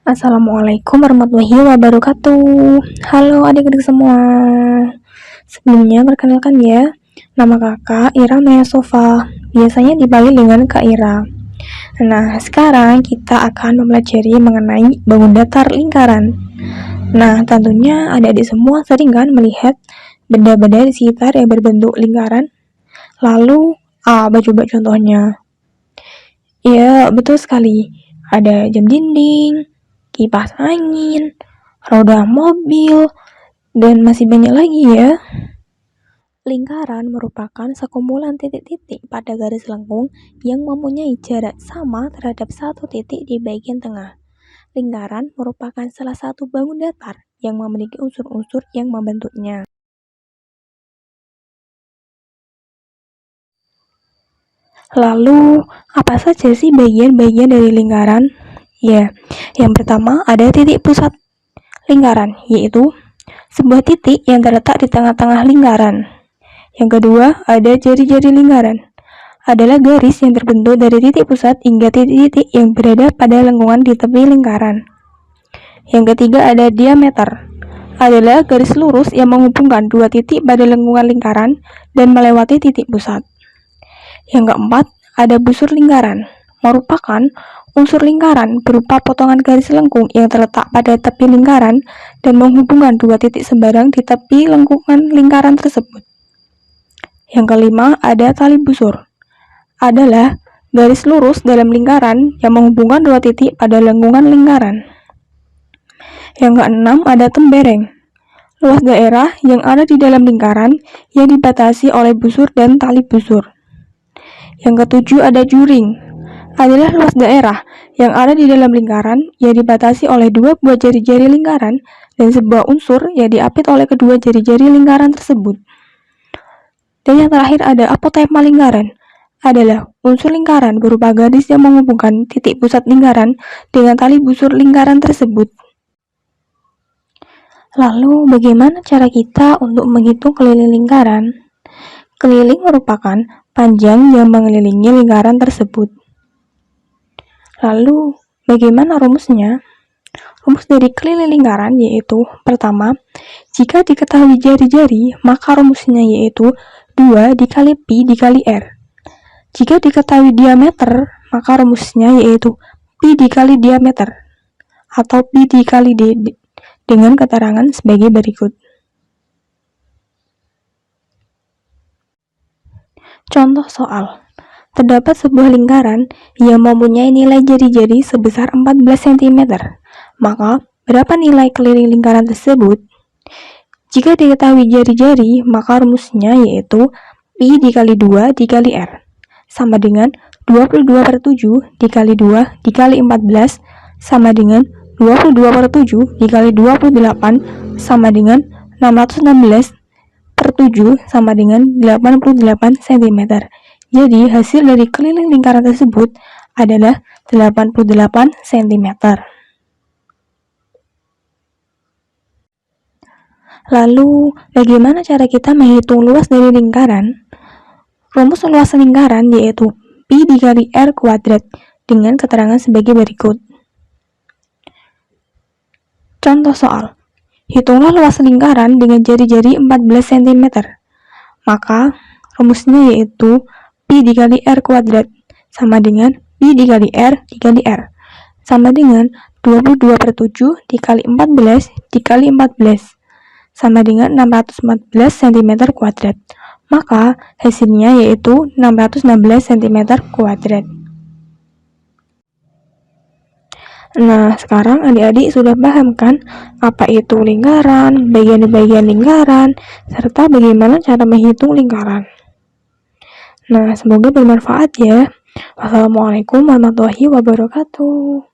Assalamualaikum warahmatullahi wabarakatuh. Halo adik-adik semua. Sebelumnya perkenalkan ya, nama kakak Ira Maya Sofa. Biasanya dipanggil dengan Kak Ira. Nah, sekarang kita akan mempelajari mengenai bangun datar lingkaran. Nah, tentunya adik-adik semua sering kan melihat benda-benda di sekitar yang berbentuk lingkaran. Lalu, coba contohnya. Ya, betul sekali. Ada jam dinding, kipas angin, roda mobil, dan masih banyak lagi ya. Lingkaran merupakan sekumpulan titik-titik pada garis lengkung yang mempunyai jarak sama terhadap satu titik di bagian tengah. Lingkaran merupakan salah satu bangun datar yang memiliki unsur-unsur yang membentuknya. Lalu, apa saja sih bagian-bagian dari lingkaran? Ya, yang pertama ada titik pusat lingkaran, yaitu sebuah titik yang terletak di tengah-tengah lingkaran. Yang kedua, ada jari-jari lingkaran. Adalah garis yang terbentuk dari titik pusat hingga titik-titik yang berada pada lengkungan di tepi lingkaran. Yang ketiga, ada diameter. Adalah garis lurus yang menghubungkan dua titik pada lengkungan lingkaran dan melewati titik pusat. Yang keempat, ada busur lingkaran. Merupakan unsur lingkaran berupa potongan garis lengkung yang terletak pada tepi lingkaran dan menghubungkan dua titik sembarang di tepi lengkungan lingkaran tersebut. Yang kelima, ada tali busur. Adalah garis lurus dalam lingkaran yang menghubungkan dua titik pada lengkungan lingkaran. Yang keenam, ada tembereng. Luas daerah yang ada di dalam lingkaran yang dibatasi oleh busur dan tali busur. Yang ketujuh, ada juring. Adalah luas daerah yang ada di dalam lingkaran yang dibatasi oleh dua buah jari-jari lingkaran dan sebuah unsur yang diapit oleh kedua jari-jari lingkaran tersebut. Dan yang terakhir ada apotema lingkaran. Adalah unsur lingkaran berupa garis yang menghubungkan titik pusat lingkaran dengan tali busur lingkaran tersebut. Lalu, bagaimana cara kita untuk menghitung keliling lingkaran? Keliling merupakan panjang yang mengelilingi lingkaran tersebut. Lalu, bagaimana rumusnya? Rumus dari keliling lingkaran yaitu, pertama, jika diketahui jari-jari, maka rumusnya yaitu 2 dikali pi dikali r. Jika diketahui diameter, maka rumusnya yaitu pi dikali diameter, atau pi dikali d, dengan keterangan sebagai berikut. Contoh soal. Terdapat sebuah lingkaran yang mempunyai nilai jari-jari sebesar 14 cm. Maka, berapa nilai keliling lingkaran tersebut? Jika diketahui jari-jari, maka rumusnya yaitu pi dikali 2 dikali r sama dengan 22/7 dikali 2 dikali 14 sama dengan 22/7 dikali 28 sama dengan 616/7 sama dengan 88 cm. Jadi, hasil dari keliling lingkaran tersebut adalah 88 cm. Lalu, bagaimana cara kita menghitung luas dari lingkaran? Rumus luas lingkaran yaitu pi dikali r kuadrat dengan keterangan sebagai berikut. Contoh soal. Hitunglah luas lingkaran dengan jari-jari 14 cm. Maka, rumusnya yaitu pi dikali r kuadrat sama dengan pi dikali r dikali r sama dengan 22/7 dikali 14 dikali 14 sama dengan 614 cm kuadrat. Maka hasilnya yaitu 616 cm kuadrat. Nah, sekarang adik-adik sudah paham kan apa itu lingkaran, bagian-bagian lingkaran, serta bagaimana cara menghitung lingkaran. Nah, semoga bermanfaat ya. Wassalamualaikum warahmatullahi wabarakatuh.